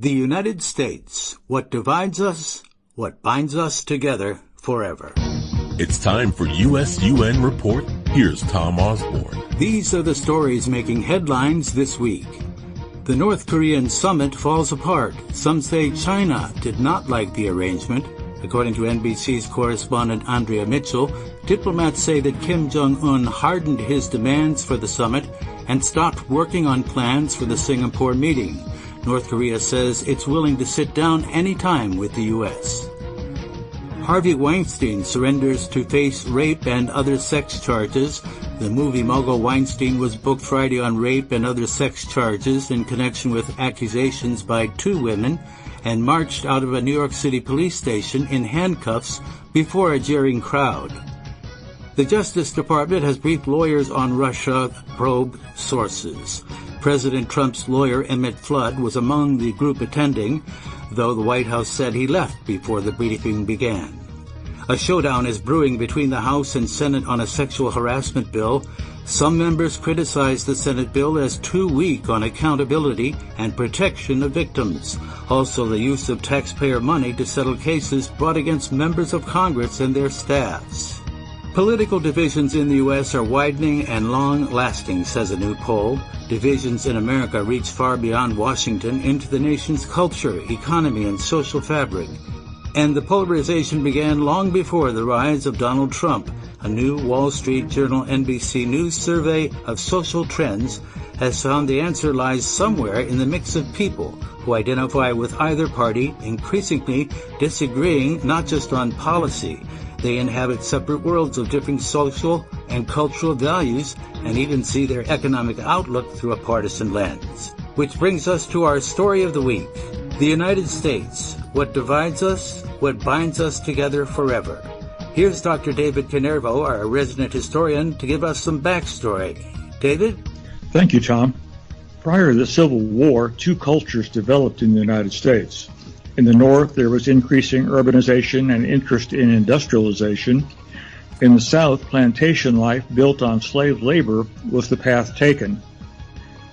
The United States, what divides us, what binds us together forever. It's time for USUN Report. Here's Tom Osborne. These are the stories making headlines this week. The North Korean summit falls apart. Some say China did not like the arrangement. According to NBC's correspondent Andrea Mitchell, diplomats say that Kim Jong-un hardened his demands for the summit and stopped working on plans for the Singapore meeting. North Korea says it's willing to sit down any time with the U.S. Harvey Weinstein surrenders to face rape and other sex charges. The movie mogul Weinstein was booked Friday on rape and other sex charges in connection with accusations by two women and marched out of a New York City police station in handcuffs before a jeering crowd. The Justice Department has briefed lawyers on Russia probe sources. President Trump's lawyer, Emmett Flood, was among the group attending, though the White House said he left before the briefing began. A showdown is brewing between the House and Senate on a sexual harassment bill. Some members criticize the Senate bill as too weak on accountability and protection of victims. Also, the use of taxpayer money to settle cases brought against members of Congress and their staffs. Political divisions in the U.S. are widening and long-lasting, says a new poll. Divisions in America reach far beyond Washington into the nation's culture, economy, and social fabric. And the polarization began long before the rise of Donald Trump. A new Wall Street Journal NBC News survey of social trends has found the answer lies somewhere in the mix of people who identify with either party, increasingly disagreeing not just on policy. They inhabit separate worlds of different social and cultural values and even see their economic outlook through a partisan lens. Which brings us to our story of the week. The United States, what divides us, what binds us together forever. Here's Dr. David Canervo, our resident historian, to give us some backstory. David? Thank you, Tom. Prior to the Civil War, two cultures developed in the United States. In the North, there was increasing urbanization and interest in industrialization. In the South, plantation life built on slave labor was the path taken.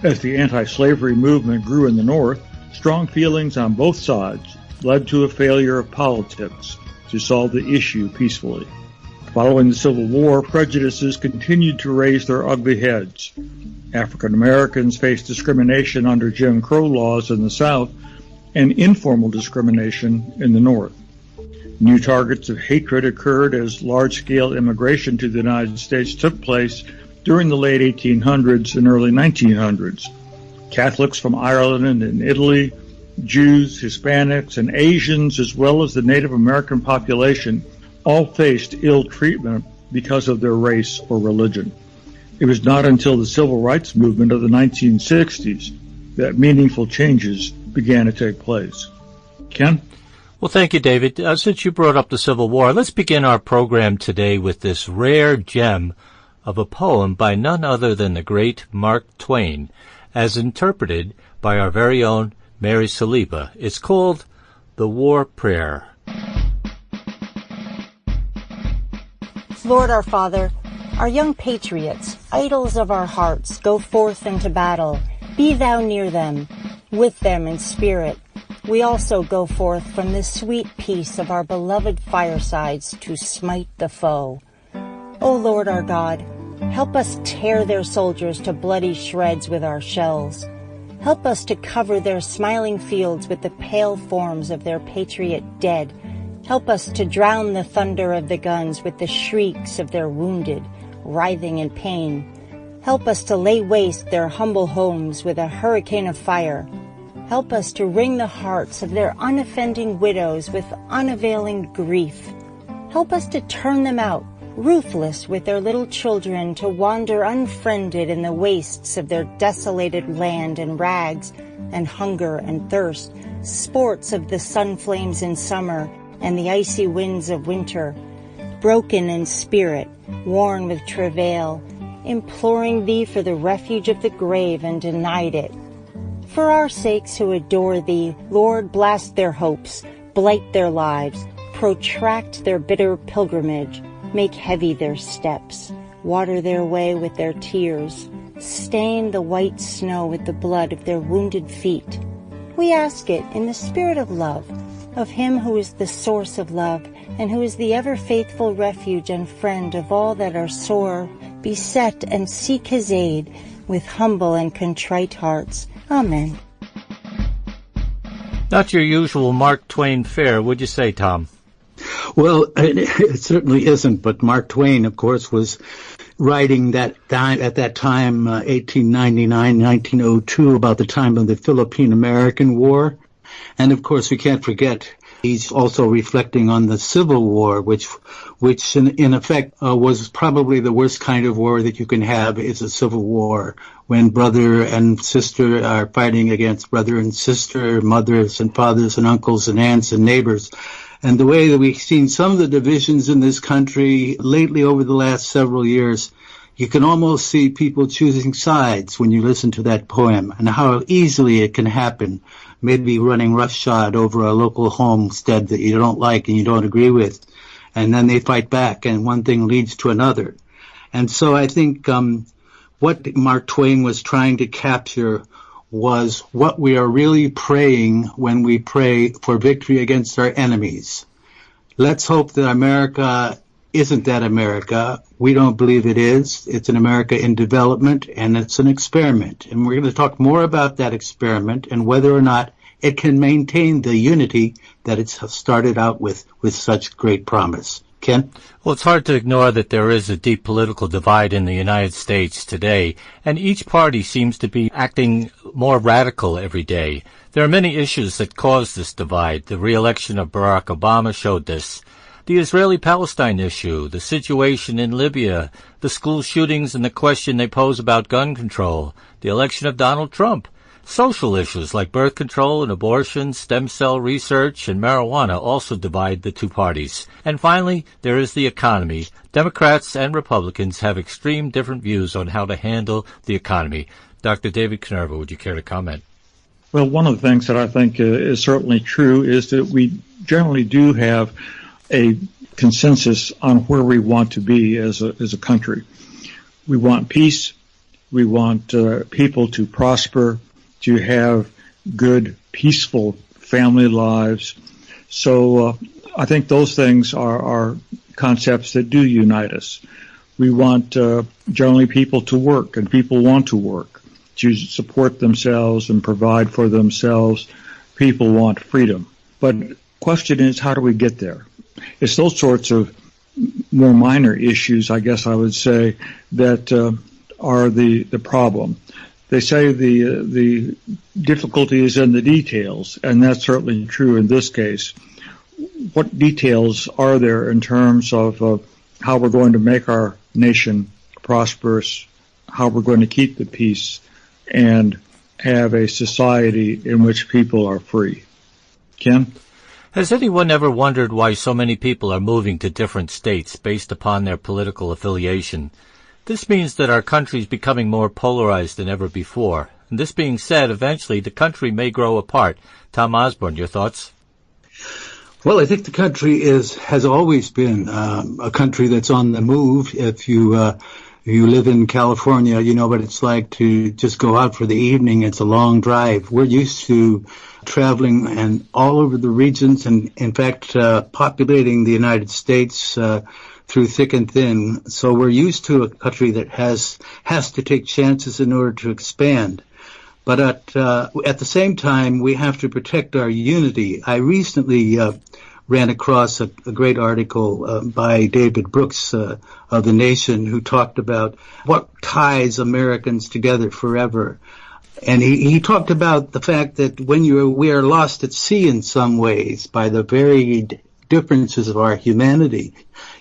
As the anti-slavery movement grew in the North, strong feelings on both sides led to a failure of politics to solve the issue peacefully. Following the Civil War, prejudices continued to raise their ugly heads. African Americans faced discrimination under Jim Crow laws in the South and informal discrimination in the North. New targets of hatred occurred as large-scale immigration to the United States took place during the late 1800s and early 1900s. Catholics from Ireland and Italy, Jews, Hispanics, and Asians, as well as the Native American population, all faced ill treatment because of their race or religion. It was not until the Civil Rights Movement of the 1960s that meaningful changes began to take place. Ken? Well, thank you, David. Since you brought up the Civil War, let's begin our program today with this rare gem of a poem by none other than the great Mark Twain, as interpreted by our very own Mary Saliba. It's called The War Prayer. Lord our Father, our young patriots, idols of our hearts, go forth into battle. Be thou near them, with them in spirit. We also go forth from the sweet peace of our beloved firesides to smite the foe. O Lord our God, help us tear their soldiers to bloody shreds with our shells. Help us to cover their smiling fields with the pale forms of their patriot dead. Help us to drown the thunder of the guns with the shrieks of their wounded, writhing in pain. Help us to lay waste their humble homes with a hurricane of fire. Help us to wring the hearts of their unoffending widows with unavailing grief. Help us to turn them out, ruthless with their little children, to wander unfriended in the wastes of their desolated land in rags and hunger and thirst, sports of the sun flames in summer and the icy winds of winter, broken in spirit, worn with travail, imploring thee for the refuge of the grave and denied it. For our sakes who adore thee, Lord, blast their hopes, blight their lives, protract their bitter pilgrimage, make heavy their steps, water their way with their tears, stain the white snow with the blood of their wounded feet. We ask it in the spirit of love, of Him who is the source of love, and who is the ever-faithful refuge and friend of all that are sore, beset, and seek His aid with humble and contrite hearts. Amen. Not your usual Mark Twain fare, would you say, Tom? Well, it certainly isn't, but Mark Twain, of course, was writing at that time, 1899, 1902, about the time of the Philippine-American War. And of course, we can't forget, he's also reflecting on the Civil War, which in effect was probably the worst kind of war that you can have, is a civil war, when brother and sister are fighting against brother and sister, mothers and fathers and uncles and aunts and neighbors. And the way that we've seen some of the divisions in this country lately over the last several years, you can almost see people choosing sides when you listen to that poem, and how easily it can happen, maybe running roughshod over a local homestead that you don't like and you don't agree with, and then they fight back, and one thing leads to another. And so I think what Mark Twain was trying to capture was what we are really praying when we pray for victory against our enemies. Let's hope that America isn't that America. We don't believe it is. It's an America in development, and it's an experiment. And we're going to talk more about that experiment and whether or not it can maintain the unity that it's started out with such great promise. Ken? Well, it's hard to ignore that there is a deep political divide in the United States today, and each party seems to be acting more radical every day. There are many issues that cause this divide. The re-election of Barack Obama showed this. The Israeli-Palestine issue, the situation in Libya, the school shootings and the question they pose about gun control, the election of Donald Trump, social issues like birth control and abortion, stem cell research, and marijuana also divide the two parties. And finally, there is the economy. Democrats and Republicans have extreme different views on how to handle the economy. Dr. David Kanerva, would you care to comment? Well, one of the things that I think is certainly true is that we generally do have a consensus on where we want to be as a country. We want peace. We want people to prosper, to have good, peaceful family lives. So I think those things are concepts that do unite us. We want generally people to work, and people want to work, to support themselves and provide for themselves. People want freedom. But the question is, how do we get there? It's those sorts of more minor issues, I guess I would say, that are the problem. They say the difficulty is in the details, and that's certainly true in this case. What details are there in terms of how we're going to make our nation prosperous, how we're going to keep the peace, and have a society in which people are free? Ken? Has anyone ever wondered why so many people are moving to different states based upon their political affiliation? This means that our country is becoming more polarized than ever before. And this being said, eventually the country may grow apart. Tom Osborne, your thoughts? Well, I think the country has always been a country that's on the move. If you live in California, you know what it's like to just go out for the evening. It's a long drive. We're used to traveling and all over the regions, and in fact populating the United States through thick and thin. So we're used to a country that has to take chances in order to expand. But at the same time, we have to protect our unity. I recently ran across a great article by David Brooks of The Nation, who talked about what ties Americans together forever. And he talked about the fact that when we are lost at sea in some ways by the varied differences of our humanity.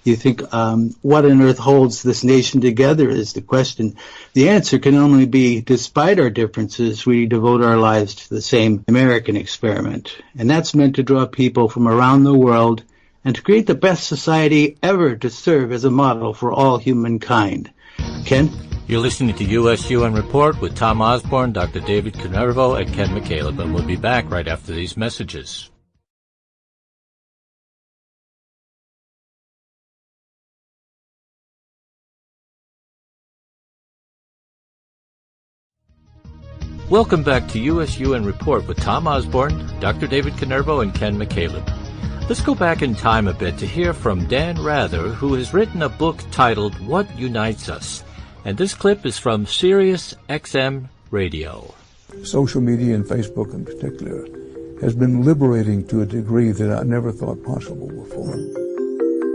You think, what on earth holds this nation together is the question. The answer can only be, despite our differences, we devote our lives to the same American experiment. And that's meant to draw people from around the world and to create the best society ever to serve as a model for all humankind. Ken? You're listening to USUN Report with Tom Osborne, Dr. David Kanervo, and Ken McCaleb, and we'll be back right after these messages. Welcome back to USUN Report with Tom Osborne, Dr. David Canervo, and Ken McCaleb. Let's go back in time a bit to hear from Dan Rather, who has written a book titled What Unites Us? And this clip is from Sirius XM Radio. Social media and Facebook in particular has been liberating to a degree that I never thought possible before.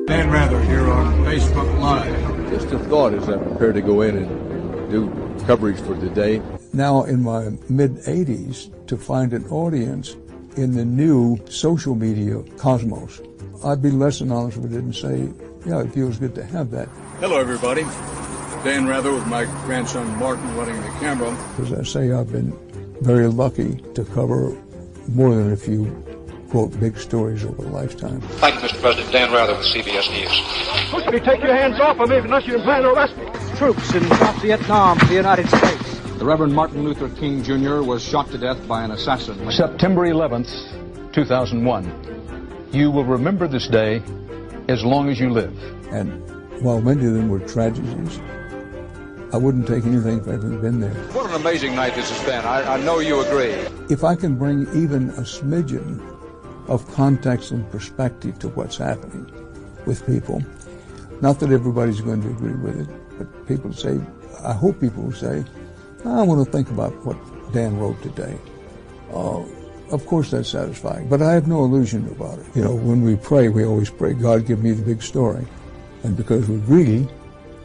Dan Rather here on Facebook Live. Just a thought as I prepare to go in and do coverage for today. Now in my mid-80s, to find an audience in the new social media cosmos, I'd be less than honest if I didn't say, yeah, it feels good to have that. Hello, everybody. Dan Rather with my grandson Martin running the camera. As I say, I've been very lucky to cover more than a few, quote, big stories over a lifetime. Thank you, Mr. President. Dan Rather with CBS News. Quickly, take your hands off of me unless you plan to arrest me. Troops in South Vietnam, the United States. The Reverend Martin Luther King Jr. was shot to death by an assassin. September 11th, 2001. You will remember this day as long as you live. And while many of them were tragedies, I wouldn't take anything if I hadn't been there. What an amazing night this has been. I know you agree. If I can bring even a smidgen of context and perspective to what's happening with people, not that everybody's going to agree with it, but people say, I hope people will say, I want to think about what Dan wrote today. Of course that's satisfying, but I have no illusion about it. You know, when we pray, we always pray, God, give me the big story. And because we agree,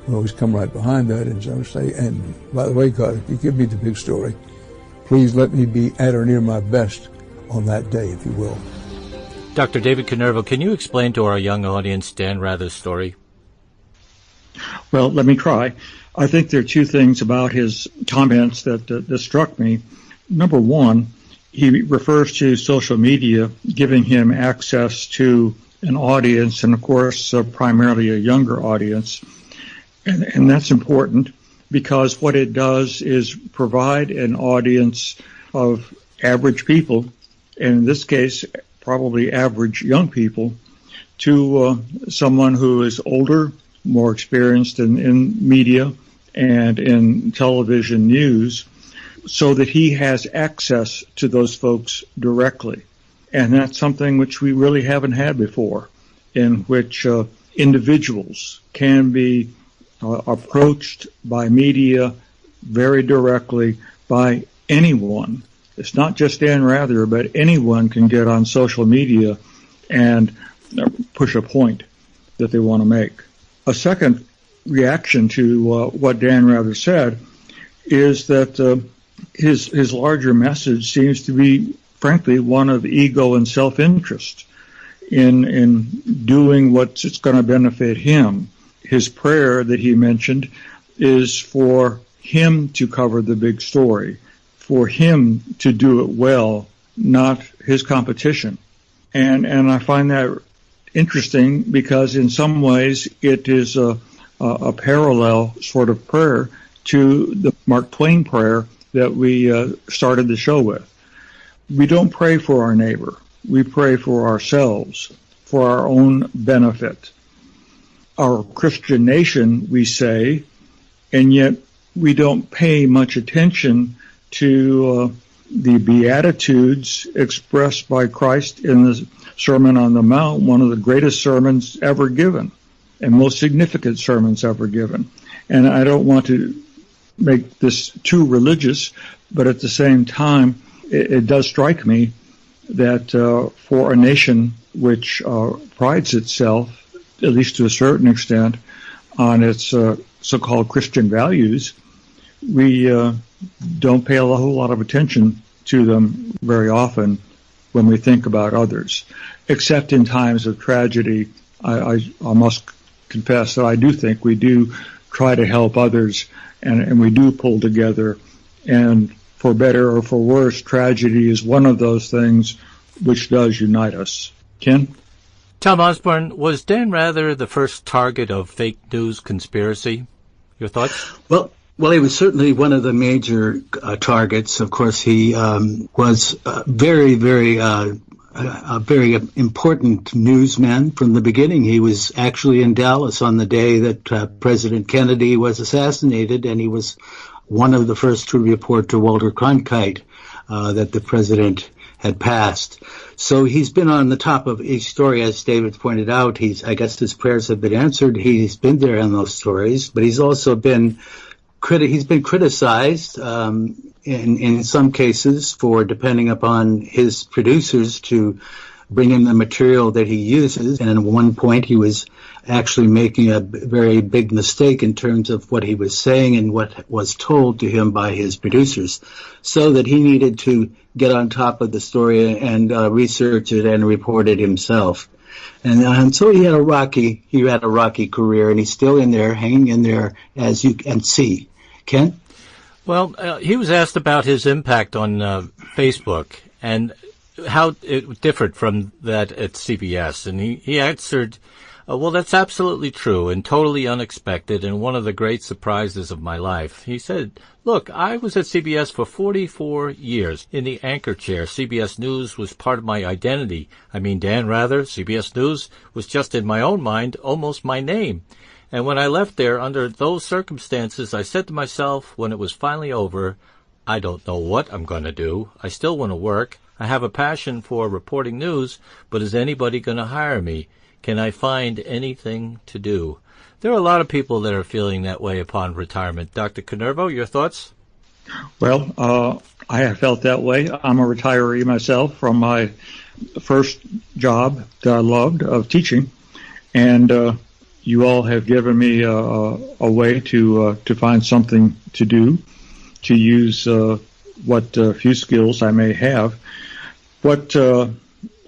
we always come right behind that and say, and by the way, God, if you give me the big story, please let me be at or near my best on that day, if you will. Dr. David Canervo, can you explain to our young audience Dan Rather's story? Well, let me try. I think there are two things about his comments that struck me. Number one, he refers to social media giving him access to an audience, and of course, primarily a younger audience. And that's important because what it does is provide an audience of average people, and in this case, probably average young people, to someone who is older, more experienced in media and in television news, so that he has access to those folks directly. And that's something which we really haven't had before, in which individuals can be approached by media very directly by anyone. It's not just Dan Rather, but anyone can get on social media and push a point that they want to make. A second reaction to what Dan Rather said is that his larger message seems to be, frankly, one of ego and self-interest in doing what's going to benefit him. His prayer that he mentioned is for him to cover the big story, for him to do it well, not his competition. And I find that interesting because in some ways it is a parallel sort of prayer to the Mark Twain prayer that we started the show with. We don't pray for our neighbor. We pray for ourselves, for our own benefit. Our Christian nation, we say, and yet we don't pay much attention to the Beatitudes expressed by Christ in the Sermon on the Mount, one of the greatest sermons ever given and most significant sermons ever given. And I don't want to make this too religious, but at the same time, it does strike me that for a nation which prides itself, at least to a certain extent, on its so-called Christian values, we don't pay a whole lot of attention to them very often when we think about others. Except in times of tragedy, I must confess that I do think we do try to help others, and we do pull together. And for better or for worse, tragedy is one of those things which does unite us. Ken? Tom Osborne, was Dan Rather the first target of fake news conspiracy? Your thoughts? Well, he was certainly one of the major targets. Of course, he was a very important newsman from the beginning. He was actually in Dallas on the day that President Kennedy was assassinated, and he was one of the first to report to Walter Cronkite that the president had passed. So he's been on the top of each story, as David pointed out. I guess his prayers have been answered. He's been there on those stories, but he's also been criticized in some cases for depending upon his producers to bring him the material that he uses. And at one point, he was actually making a very big mistake in terms of what he was saying and what was told to him by his producers, so that he needed to get on top of the story and research it and report it himself. And so he had a rocky career, and he's still in there, hanging in there, as you can see. Ken? Well, he was asked about his impact on Facebook and how it differed from that at CBS, and he answered, well, that's absolutely true and totally unexpected and one of the great surprises of my life. He said, look, I was at CBS for 44 years in the anchor chair. CBS News was part of my identity. I mean, Dan Rather, CBS News, was just in my own mind almost my name. And when I left there under those circumstances, I said to myself when it was finally over, I don't know what I'm going to do. I still want to work. I have a passion for reporting news, but is anybody going to hire me? Can I find anything to do? There are a lot of people that are feeling that way upon retirement. Dr. Canervo, your thoughts? Well, I have felt that way. I'm a retiree myself from my first job that I loved of teaching, and you all have given me a way to find something to do, to use what few skills I may have. What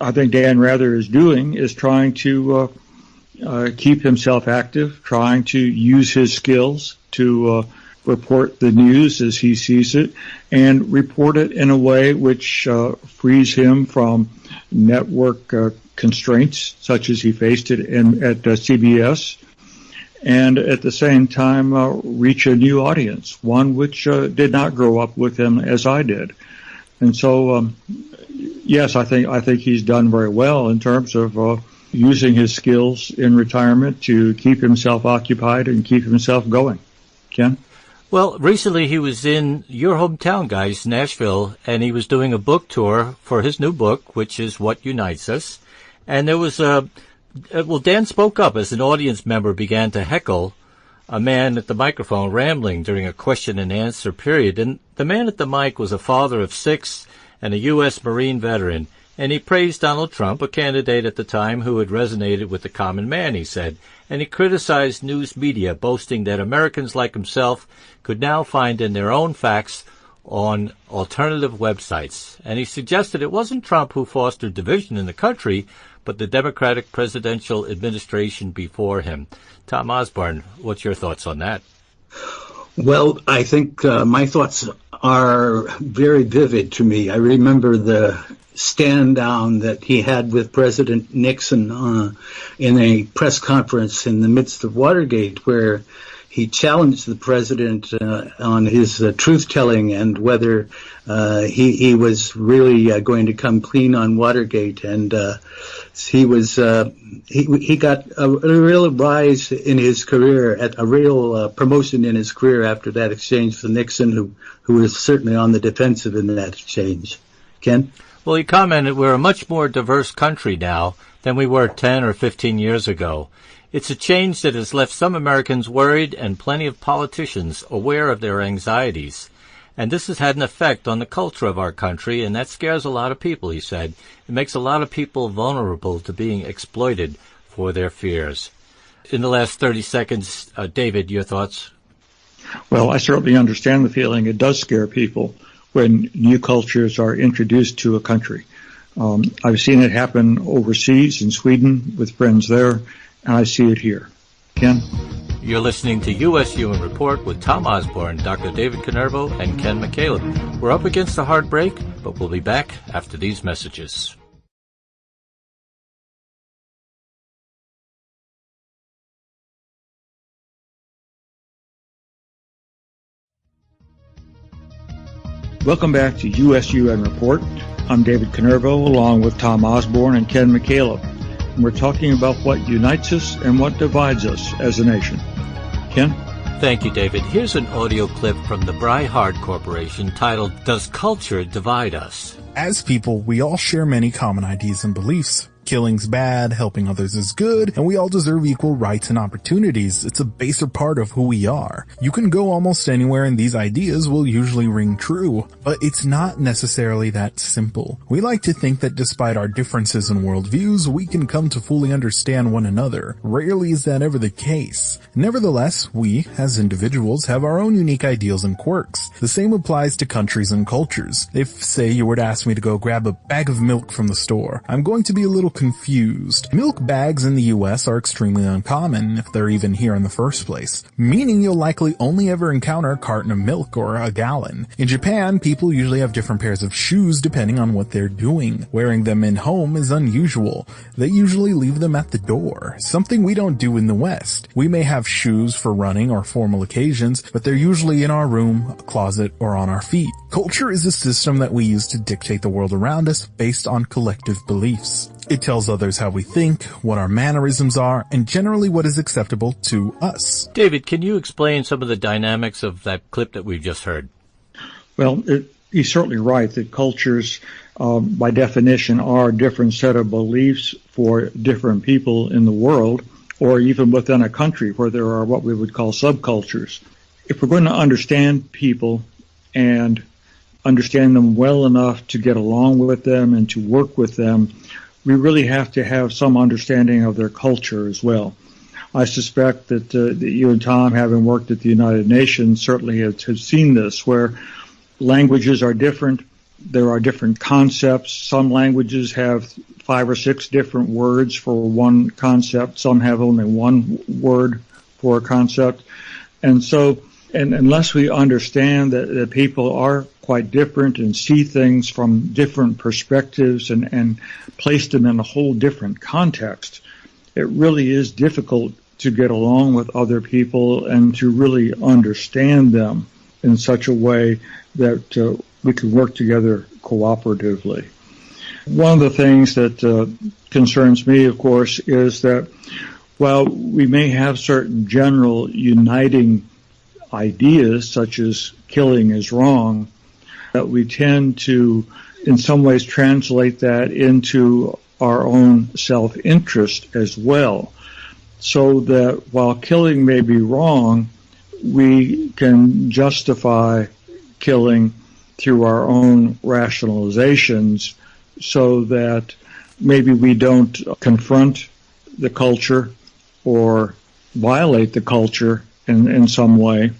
I think Dan Rather is doing is trying to keep himself active, trying to use his skills to report the news as he sees it, and report it in a way which frees him from network constraints, such as he faced it at CBS, and at the same time reach a new audience, one which did not grow up with him as I did. And so, yes, I think he's done very well in terms of using his skills in retirement to keep himself occupied and keep himself going. Ken? Well, recently he was in your hometown, guys, Nashville, and he was doing a book tour for his new book, which is What Unites Us. And there was Dan spoke up as an audience member began to heckle a man at the microphone rambling during a question and answer period. And the man at the mic was a father of 6 and a U.S. Marine veteran. And he praised Donald Trump, a candidate at the time who had resonated with the common man, he said. And he criticized news media, boasting that Americans like himself could now find in their own facts on alternative websites. And he suggested it wasn't Trump who fostered division in the country, but the Democratic presidential administration before him. Tom Osborne, what's your thoughts on that? Well, I think my thoughts are very vivid to me. I remember the stand down that he had with President Nixon in a press conference in the midst of Watergate, where he challenged the president on his truth-telling and whether he was really going to come clean on Watergate. And he got a real rise in his career, at a real promotion in his career after that exchange with Nixon, who was certainly on the defensive in that exchange. Ken? Well, he commented, we're a much more diverse country now than we were 10 or 15 years ago. It's a change that has left some Americans worried and plenty of politicians aware of their anxieties. And this has had an effect on the culture of our country, and that scares a lot of people, he said. It makes a lot of people vulnerable to being exploited for their fears. In the last 30 seconds, David, your thoughts? Well, I certainly understand the feeling. It does scare people when new cultures are introduced to a country. I've seen it happen overseas in Sweden with friends there, and I see it here. Ken? You're listening to USUN Report with Tom Osborne, Dr. David Canervo, and Ken McCaleb. We're up against a hard break, but we'll be back after these messages. Welcome back to USUN Report. I'm David Canervo, along with Tom Osborne and Ken McCaleb. And we're talking about what unites us and what divides us as a nation. Ken? Thank you, David. Here's an audio clip from the Bryhard Corporation titled, Does Culture Divide Us? As people, we all share many common ideas and beliefs. Killing's bad, helping others is good, and we all deserve equal rights and opportunities. It's a baser part of who we are. You can go almost anywhere and these ideas will usually ring true, but it's not necessarily that simple. We like to think that despite our differences in worldviews, we can come to fully understand one another. Rarely is that ever the case. Nevertheless, we, as individuals, have our own unique ideals and quirks. The same applies to countries and cultures. If, say, you were to ask me to go grab a bag of milk from the store, I'm going to be a little confused. Milk bags in the US are extremely uncommon, if they're even here in the first place, meaning you'll likely only ever encounter a carton of milk or a gallon. In Japan, people usually have different pairs of shoes depending on what they're doing. Wearing them in home is unusual. They usually leave them at the door, something we don't do in the West. We may have shoes for running or formal occasions, but they're usually in our room, closet, or on our feet. Culture is a system that we use to dictate the world around us based on collective beliefs. It tells others how we think, what our mannerisms are, and generally what is acceptable to us. David, can you explain some of the dynamics of that clip that we've just heard? Well, he's certainly right that cultures, by definition, are a different set of beliefs for different people in the world, or even within a country where there are what we would call subcultures. If we're going to understand people and understand them well enough to get along with them and to work with them, we really have to have some understanding of their culture as well. I suspect that you and Tom, having worked at the United Nations, certainly have seen this, where languages are different. There are different concepts. Some languages have 5 or 6 different words for one concept. Some have only one word for a concept. And so, and unless we understand that people are quite different and see things from different perspectives and place them in a whole different context, it really is difficult to get along with other people and to really understand them in such a way that we can work together cooperatively. One of the things that concerns me, of course, is that while we may have certain general uniting ideas, such as killing is wrong, that we tend to, in some ways, translate that into our own self-interest as well. So that while killing may be wrong, we can justify killing through our own rationalizations so that maybe we don't confront the culture or violate the culture in some way,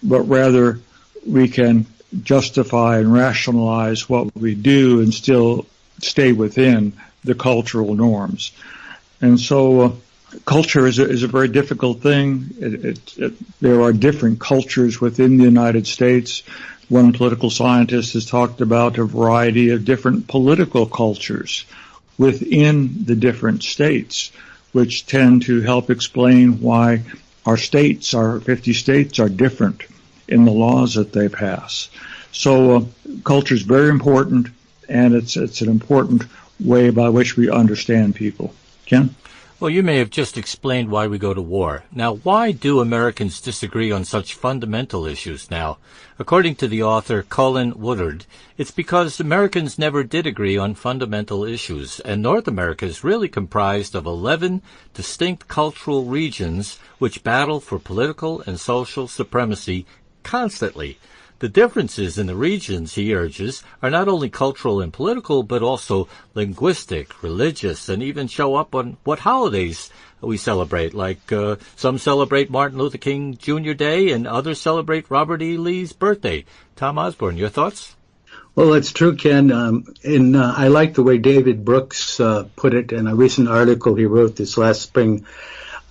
but rather we can justify and rationalize what we do and still stay within the cultural norms. And so culture is a very difficult thing. There are different cultures within the United States. One political scientist has talked about a variety of different political cultures within the different states, which tend to help explain why our 50 states are different in the laws that they pass. So culture is very important, and it's an important way by which we understand people. Ken? Well, you may have just explained why we go to war. Now, why do Americans disagree on such fundamental issues now? According to the author Colin Woodard, it's because Americans never did agree on fundamental issues, and North America is really comprised of 11 distinct cultural regions which battle for political and social supremacy constantly. The differences in the regions, he urges, are not only cultural and political, but also linguistic, religious, and even show up on what holidays we celebrate. Like some celebrate Martin Luther King Jr. Day and others celebrate Robert E. Lee's birthday. Tom Osborne, your thoughts? Well, it's true, Ken. I like the way David Brooks put it in a recent article he wrote this last spring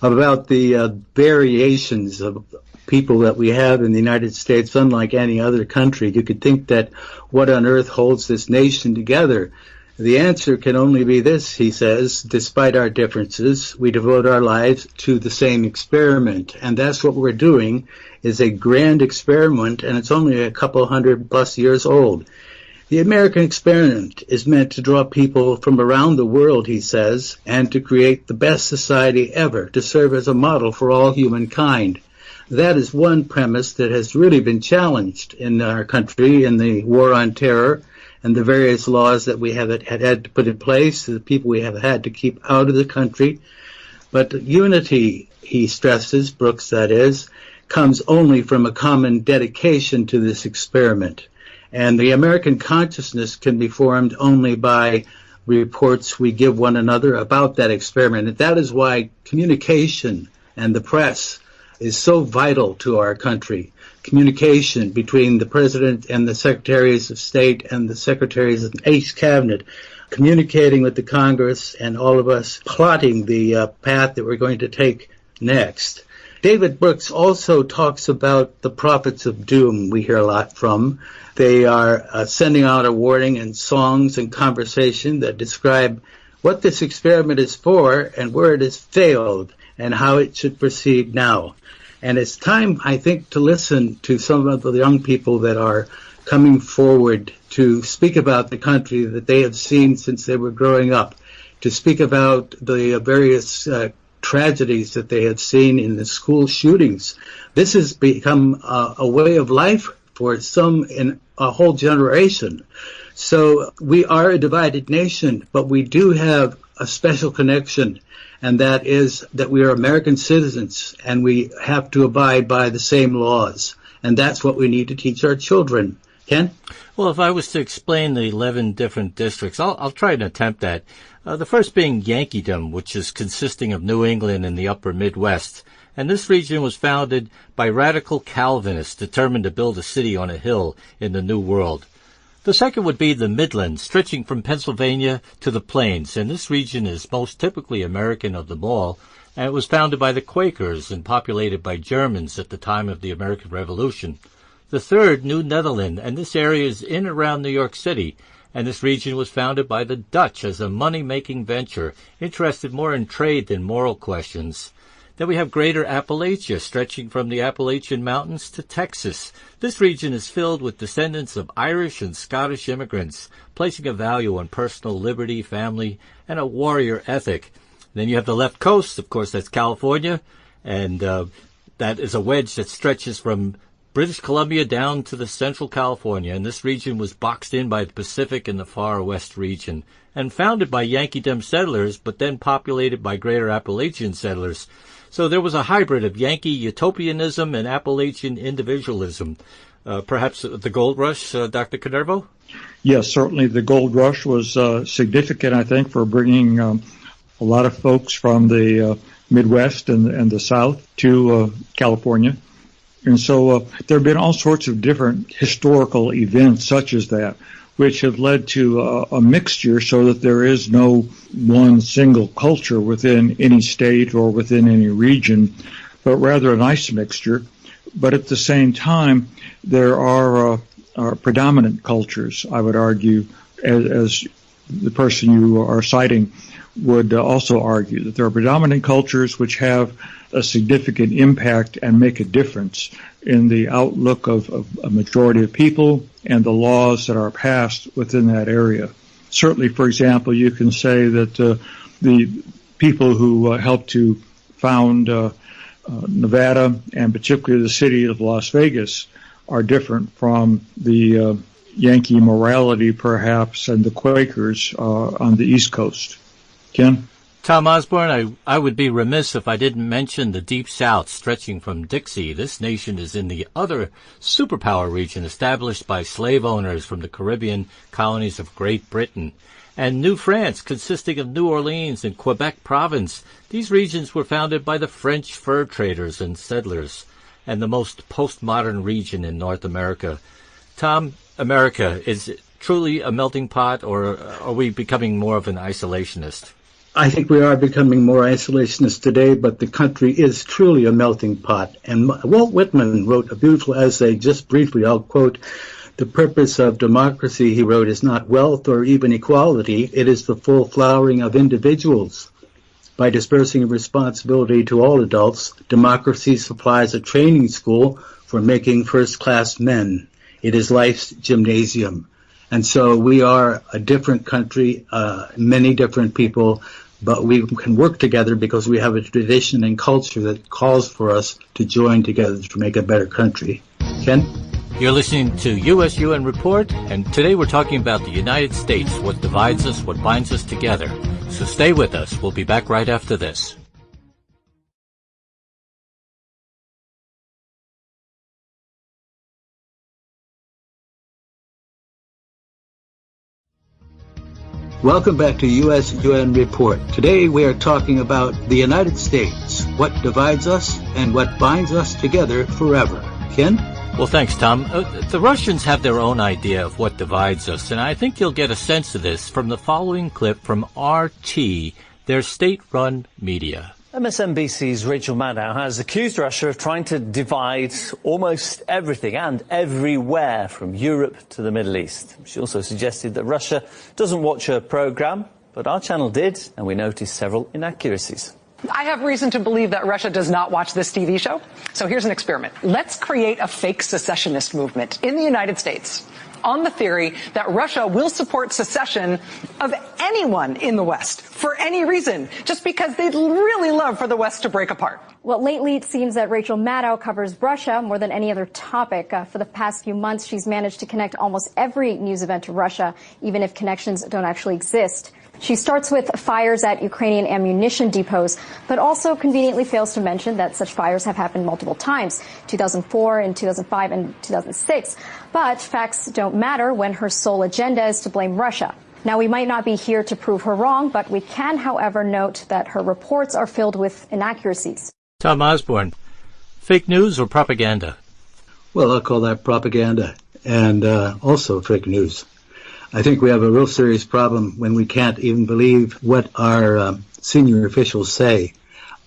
about the variations of people that we have in the United States. Unlike any other country, you could think that what on earth holds this nation together? The answer can only be this, he says: despite our differences, we devote our lives to the same experiment. And that's what we're doing, is a grand experiment, and it's only a couple 100+ years old. The American experiment is meant to draw people from around the world, he says, and to create the best society ever, to serve as a model for all humankind. that is one premise that has really been challenged in our country in the war on terror and the various laws that we have had to put in place, the people we have had to keep out of the country. But unity, he stresses, Brooks that is, comes only from a common dedication to this experiment. And the American consciousness can be formed only by reports we give one another about that experiment. And that is why communication and the press is so vital to our country. Communication between the President and the Secretaries of State and the Secretaries of the Ace Cabinet, communicating with the Congress and all of us plotting the path that we're going to take next. David Brooks also talks about the prophets of doom we hear a lot from. They are sending out a warning in songs and conversation that describe what this experiment is for and where it has failed and how it should proceed now. And it's time, I think, to listen to some of the young people that are coming forward to speak about the country that they have seen since they were growing up, to speak about the various tragedies that they have seen in the school shootings. This has become a way of life for some in a whole generation. So we are a divided nation, but we do have a special connection, and that is that we are American citizens and we have to abide by the same laws. And that's what we need to teach our children. Ken? Well, if I was to explain the 11 different districts, I'll try and attempt that. The first being Yankeedom, which is consisting of New England and the upper Midwest. And this region was founded by radical Calvinists determined to build a city on a hill in the New World. The second would be the Midlands, stretching from Pennsylvania to the Plains, and this region is most typically American of them all, and it was founded by the Quakers and populated by Germans at the time of the American Revolution. The third, New Netherland, and this area is in and around New York City, and this region was founded by the Dutch as a money-making venture, interested more in trade than moral questions. Then we have Greater Appalachia, stretching from the Appalachian Mountains to Texas. This region is filled with descendants of Irish and Scottish immigrants, placing a value on personal liberty, family, and a warrior ethic. Then you have the left coast, of course, that's California, and that is a wedge that stretches from British Columbia down to the central California, and this region was boxed in by the Pacific and the far west region, and founded by Yankeedom settlers, but then populated by Greater Appalachian settlers. So there was a hybrid of Yankee utopianism and Appalachian individualism. Perhaps the gold rush, Dr. Canervo? Yes, certainly the gold rush was significant, I think, for bringing a lot of folks from the Midwest and the South to California. And so there have been all sorts of different historical events such as that, which have led to a mixture so that there is no one single culture within any state or within any region, but rather a nice mixture. But at the same time, there are predominant cultures, I would argue, as the person you are citing would also argue, that there are predominant cultures which have a significant impact and make a difference in the outlook of a majority of people and the laws that are passed within that area. Certainly, for example, you can say that the people who helped to found Nevada, and particularly the city of Las Vegas, are different from the Yankee morality, perhaps, and the Quakers on the East Coast. Ken? Tom Osborne, I would be remiss if I didn't mention the Deep South stretching from Dixie. This nation is in the other superpower region established by slave owners from the Caribbean colonies of Great Britain. And New France, consisting of New Orleans and Quebec province. These regions were founded by the French fur traders and settlers, and the most postmodern region in North America. Tom, America, is it truly a melting pot, or are we becoming more of an isolationist? I think we are becoming more isolationist today, but the country is truly a melting pot. And Walt Whitman wrote a beautiful essay, just briefly, I'll quote, "The purpose of democracy," he wrote, "is not wealth or even equality. It is the full flowering of individuals. By dispersing responsibility to all adults, democracy supplies a training school for making first-class men. It is life's gymnasium." And so we are a different country, many different people, but we can work together because we have a tradition and culture that calls for us to join together to make a better country. Ken? You're listening to US-UN Report, and today we're talking about the United States, what divides us, what binds us together. So stay with us. We'll be back right after this. Welcome back to US-UN Report. Today we are talking about the United States, what divides us and what binds us together forever. Ken? Well, thanks, Tom. The Russians have their own idea of what divides us, and I think you'll get a sense of this from the following clip from RT, their state-run media. MSNBC's Rachel Maddow has accused Russia of trying to divide almost everything and everywhere from Europe to the Middle East. She also suggested that Russia doesn't watch her program, but our channel did, and we noticed several inaccuracies. I have reason to believe that Russia does not watch this TV show. So here's an experiment. Let's create a fake secessionist movement in the United States on the theory that Russia will support secession of anyone in the West for any reason, just because they'd really love for the West to break apart. Well, lately it seems that Rachel Maddow covers Russia more than any other topic. For the past few months, she's managed to connect almost every news event to Russia, even if connections don't actually exist. She starts with fires at Ukrainian ammunition depots, but also conveniently fails to mention that such fires have happened multiple times, 2004 and 2005 and 2006. But facts don't matter when her sole agenda is to blame Russia. Now, we might not be here to prove her wrong, but we can, however, note that her reports are filled with inaccuracies. Tom Osborne, fake news or propaganda? Well, I'll call that propaganda and also fake news. I think we have a real serious problem when we can't even believe what our senior officials say.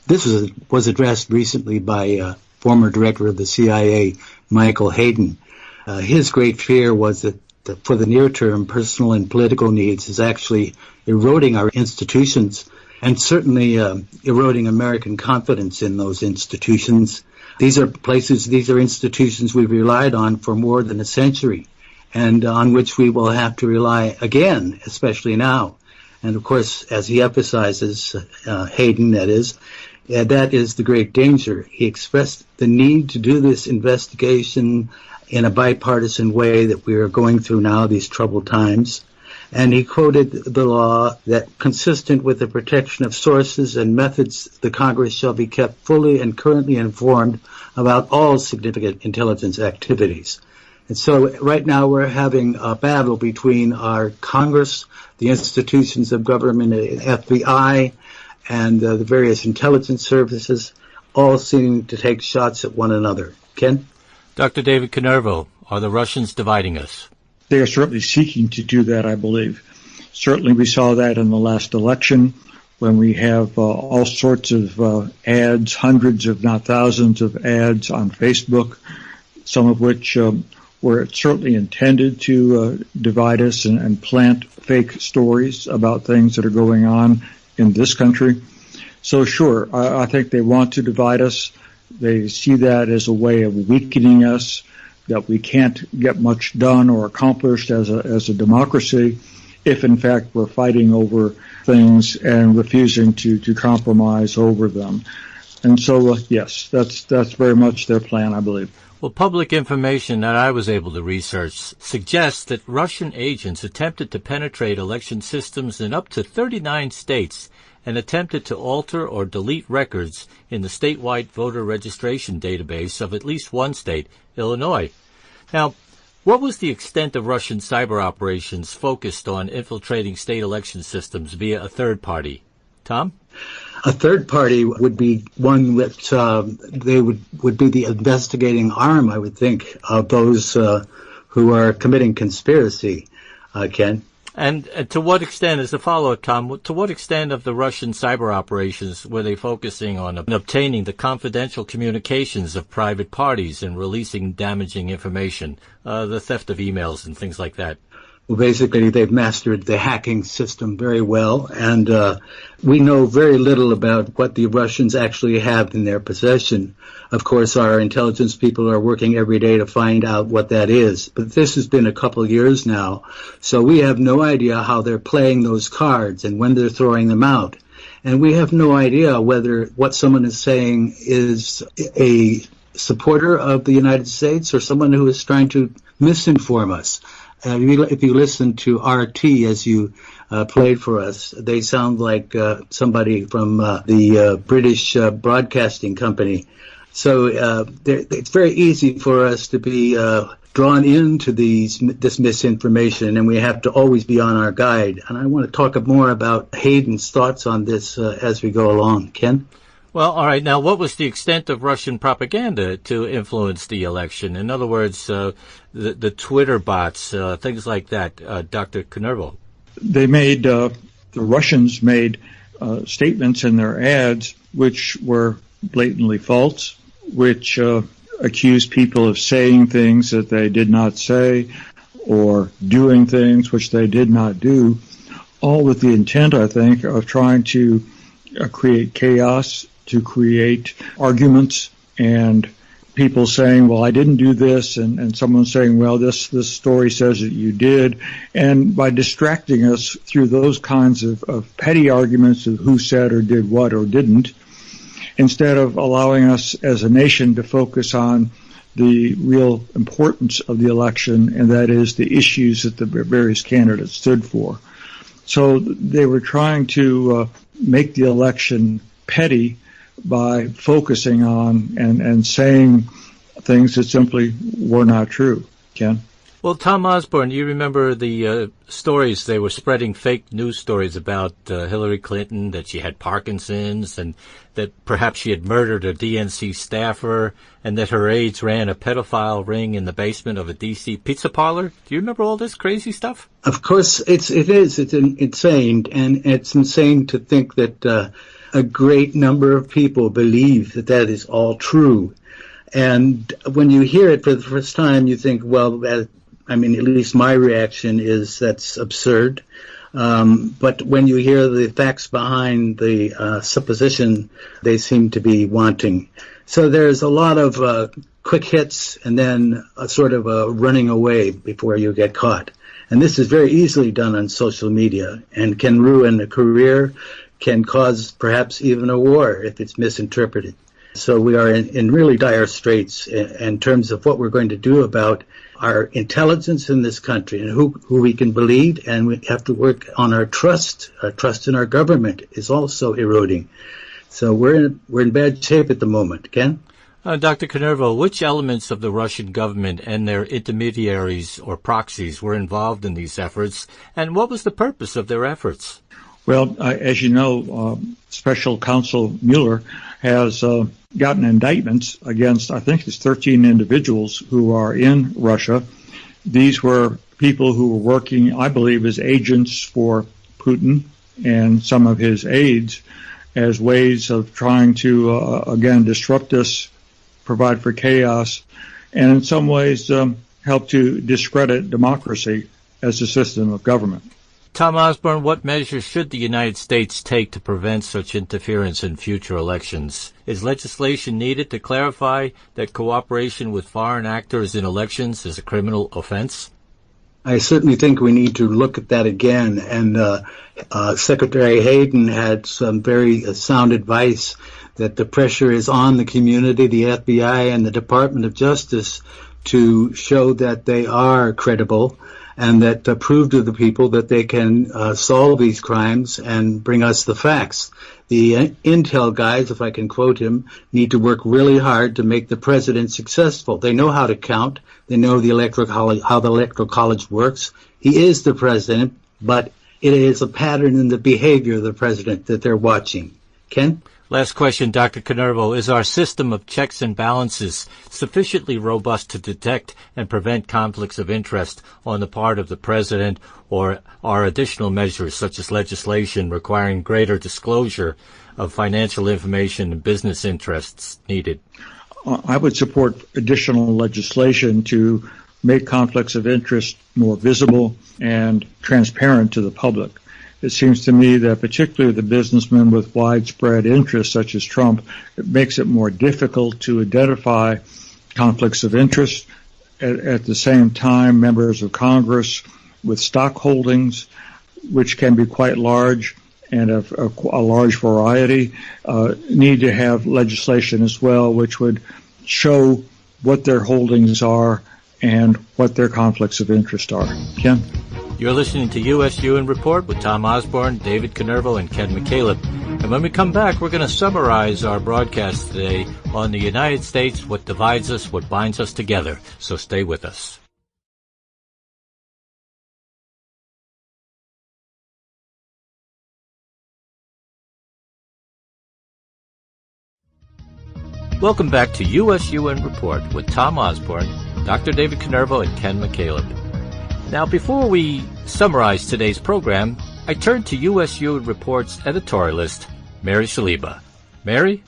This was addressed recently by former director of the CIA, Michael Hayden. His great fear was that for the near term, personal and political needs is actually eroding our institutions and certainly eroding American confidence in those institutions. These are institutions we've relied on for more than a century, and on which we will have to rely again, especially now. And of course, as he emphasizes, Hayden, that is the great danger. He expressed the need to do this investigation in a bipartisan way that we are going through now, these troubled times. And he quoted the law that, consistent with the protection of sources and methods, the Congress shall be kept fully and currently informed about all significant intelligence activities. And so right now we're having a battle between our Congress, the institutions of government, FBI, and the various intelligence services, all seeming to take shots at one another. Ken? Dr. David Canervo, are the Russians dividing us? They are certainly seeking to do that, I believe. Certainly we saw that in the last election when we have all sorts of ads, hundreds if not thousands of ads on Facebook, some of which were certainly intended to divide us and plant fake stories about things that are going on in this country. So sure, I think they want to divide us. They see that as a way of weakening us, that we can't get much done or accomplished as a democracy if in fact we're fighting over things and refusing to compromise over them. And so yes, that's very much their plan, I believe. Well, public information that I was able to research suggests that Russian agents attempted to penetrate election systems in up to 39 states and attempted to alter or delete records in the statewide voter registration database of at least one state, Illinois. Now, what was the extent of Russian cyber operations focused on infiltrating state election systems via a third party? Tom? A third party would be one that they would be the investigating arm, I would think, of those who are committing conspiracy, Ken. And to what extent, as a follow-up, Tom, to what extent of the Russian cyber operations were they focusing on obtaining the confidential communications of private parties and releasing damaging information, the theft of emails and things like that? Well, basically, they've mastered the hacking system very well, and we know very little about what the Russians actually have in their possession. Of course, our intelligence people are working every day to find out what that is, but this has been a couple of years now, so we have no idea how they're playing those cards and when they're throwing them out. And we have no idea whether what someone is saying is a supporter of the United States or someone who is trying to misinform us. If you listen to RT as you played for us, they sound like somebody from the British Broadcasting Company. So it's very easy for us to be drawn into this misinformation, and we have to always be on our guard. And I want to talk more about Hayden's thoughts on this as we go along. Ken? Well, all right. Now, what was the extent of Russian propaganda to influence the election? In other words, the Twitter bots, things like that. Dr. Konervo. The Russians made statements in their ads which were blatantly false, which accused people of saying things that they did not say or doing things which they did not do, all with the intent, I think, of trying to create chaos, to create arguments, and people saying, well, I didn't do this, and someone saying, well, this story says that you did. And by distracting us through those kinds of petty arguments of who said or did what or didn't, instead of allowing us as a nation to focus on the real importance of the election, and that is the issues that the various candidates stood for. So they were trying to make the election petty by focusing on and saying things that simply were not true. Ken? Well, Tom Osborne, you remember the stories, they were spreading fake news stories about Hillary Clinton, that she had Parkinson's, and that perhaps she had murdered a DNC staffer, and that her aides ran a pedophile ring in the basement of a D.C. pizza parlor. Do you remember all this crazy stuff? Of course, it is. It's insane, and it's insane to think that a great number of people believe that is all true. And when you hear it for the first time, you think, well, at least my reaction is that's absurd. But when you hear the facts behind the supposition, they seem to be wanting. So there's a lot of quick hits and then a sort of a running away before you get caught. And this is very easily done on social media and can ruin a career, can cause perhaps even a war if it's misinterpreted. So we are in really dire straits in terms of what we're going to do about our intelligence in this country and who we can believe, and we have to work on our trust. Our trust in our government is also eroding. So we're in bad shape at the moment. Ken? Dr. Konervo, which elements of the Russian government and their intermediaries or proxies were involved in these efforts, and what was the purpose of their efforts? Well, as you know, Special Counsel Mueller has gotten indictments against, I think it's 13 individuals who are in Russia. These were people who were working, I believe, as agents for Putin and some of his aides as ways of trying to, again, disrupt us, provide for chaos, and in some ways help to discredit democracy as a system of government. Tom Osborne, what measures should the United States take to prevent such interference in future elections? Is legislation needed to clarify that cooperation with foreign actors in elections is a criminal offense? I certainly think we need to look at that again. And Secretary Hayden had some very sound advice that the pressure is on the community, the FBI, and the Department of Justice to show that they are credible and that prove to the people that they can solve these crimes and bring us the facts. The intel guys, if I can quote him, need to work really hard to make the president successful. They know how to count. They know how the electoral college works. He is the president, but it is a pattern in the behavior of the president that they're watching. Ken? Last question, Dr. Konervo. Is our system of checks and balances sufficiently robust to detect and prevent conflicts of interest on the part of the president, or are additional measures such as legislation requiring greater disclosure of financial information and business interests needed? I would support additional legislation to make conflicts of interest more visible and transparent to the public. It seems to me that particularly the businessmen with widespread interests, such as Trump, it makes it more difficult to identify conflicts of interest. At the same time, members of Congress with stock holdings, which can be quite large, and a large variety, need to have legislation as well, which would show what their holdings are and what their conflicts of interest are. Ken? You're listening to USUN Report with Tom Osborne, David Canervo, and Ken McCaleb. And when we come back, we're going to summarize our broadcast today on the United States, what divides us, what binds us together. So stay with us. Welcome back to USUN Report with Tom Osborne, Dr. David Canervo, and Ken McCaleb. Now, before we summarize today's program, I turn to USUN Report's editorialist, Mary Saliba. Mary?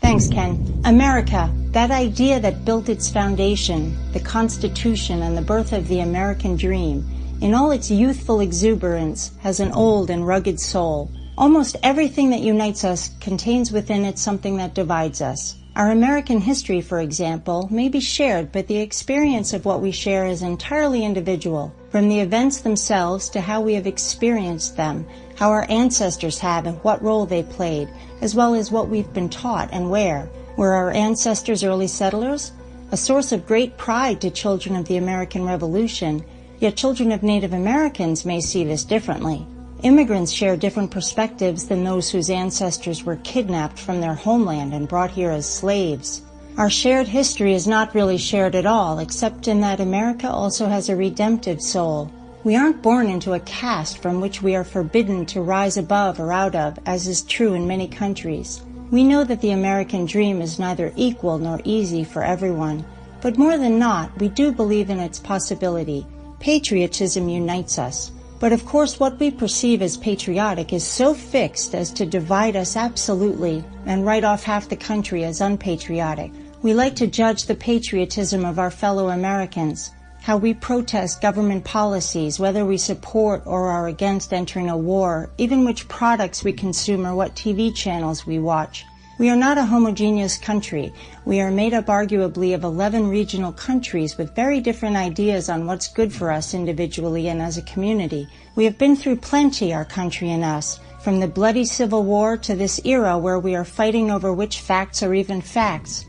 Thanks, Ken. America, that idea that built its foundation, the Constitution and the birth of the American dream, in all its youthful exuberance, has an old and rugged soul. Almost everything that unites us contains within it something that divides us. Our American history, for example, may be shared, but the experience of what we share is entirely individual, from the events themselves to how we have experienced them, how our ancestors have and what role they played, as well as what we've been taught and where. Were our ancestors early settlers? A source of great pride to children of the American Revolution, yet children of Native Americans may see this differently. Immigrants share different perspectives than those whose ancestors were kidnapped from their homeland and brought here as slaves. Our shared history is not really shared at all, except in that America also has a redemptive soul. We aren't born into a caste from which we are forbidden to rise above or out of, as is true in many countries. We know that the American dream is neither equal nor easy for everyone, but more than not, we do believe in its possibility. Patriotism unites us. But of course, what we perceive as patriotic is so fixed as to divide us absolutely and write off half the country as unpatriotic. We like to judge the patriotism of our fellow Americans, how we protest government policies, whether we support or are against entering a war, even which products we consume or what TV channels we watch. We are not a homogeneous country. We are made up arguably of 11 regional countries with very different ideas on what's good for us individually and as a community. We have been through plenty, our country and us, from the bloody Civil War to this era where we are fighting over which facts are even facts.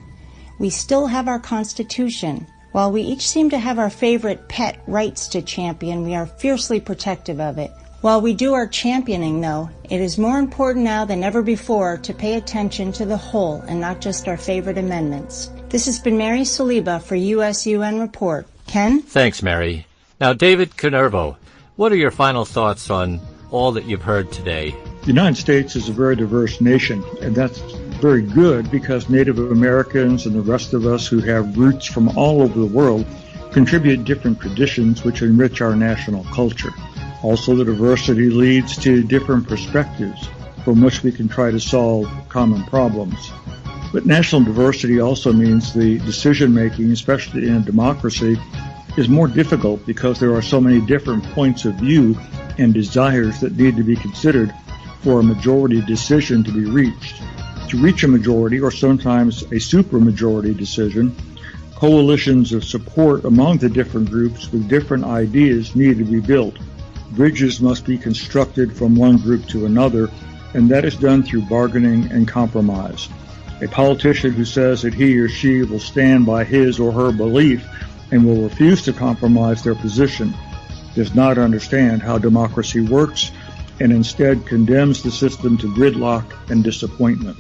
We still have our Constitution. While we each seem to have our favorite pet rights to champion, we are fiercely protective of it. While we do our championing, though, it is more important now than ever before to pay attention to the whole and not just our favorite amendments. This has been Mary Saliba for USUN Report. Ken? Thanks, Mary. Now, David Canervo, what are your final thoughts on all that you've heard today? The United States is a very diverse nation, and that's very good because Native Americans and the rest of us who have roots from all over the world contribute different traditions which enrich our national culture. Also, the diversity leads to different perspectives from which we can try to solve common problems. But national diversity also means the decision-making, especially in a democracy, is more difficult because there are so many different points of view and desires that need to be considered for a majority decision to be reached. To reach a majority, or sometimes a supermajority decision, coalitions of support among the different groups with different ideas need to be built. Bridges must be constructed from one group to another, and that is done through bargaining and compromise. A politician who says that he or she will stand by his or her belief and will refuse to compromise their position does not understand how democracy works and instead condemns the system to gridlock and disappointment.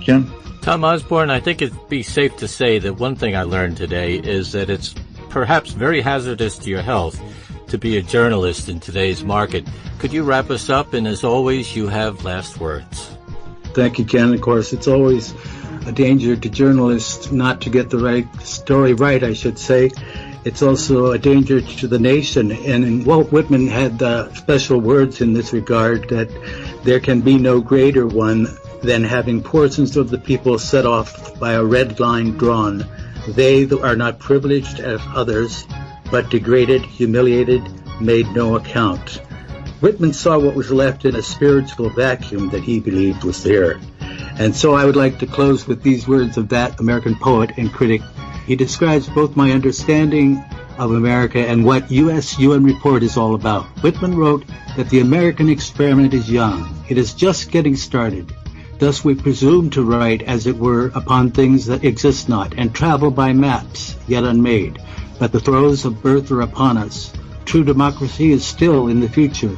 Ken? Tom Osborne, I think it'd be safe to say that one thing I learned today is that it's perhaps very hazardous to your health to be a journalist in today's market. Could you wrap us up? And as always, you have last words. Thank you, Ken. Of course, it's always a danger to journalists not to get the right story right, I should say. It's also a danger to the nation. And Walt Whitman had special words in this regard, that there can be no greater one than having portions of the people set off by a red line drawn. They are not privileged as others, but degraded, humiliated, made no account. Whitman saw what was left in a spiritual vacuum that he believed was there. And so I would like to close with these words of that American poet and critic. He describes both my understanding of America and what U.S.-UN Report is all about. Whitman wrote that the American experiment is young. It is just getting started. Thus we presume to write, as it were, upon things that exist not, and travel by maps yet unmade. But the throes of birth are upon us. True democracy is still in the future.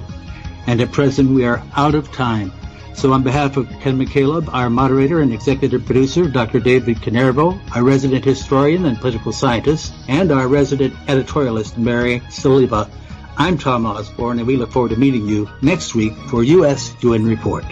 And at present we are out of time. So on behalf of Ken McCaleb, our moderator and executive producer, Dr. David Canervo, our resident historian and political scientist, and our resident editorialist, Mary Saliba, I'm Tom Osborne, and we look forward to meeting you next week for U.S.-UN Report.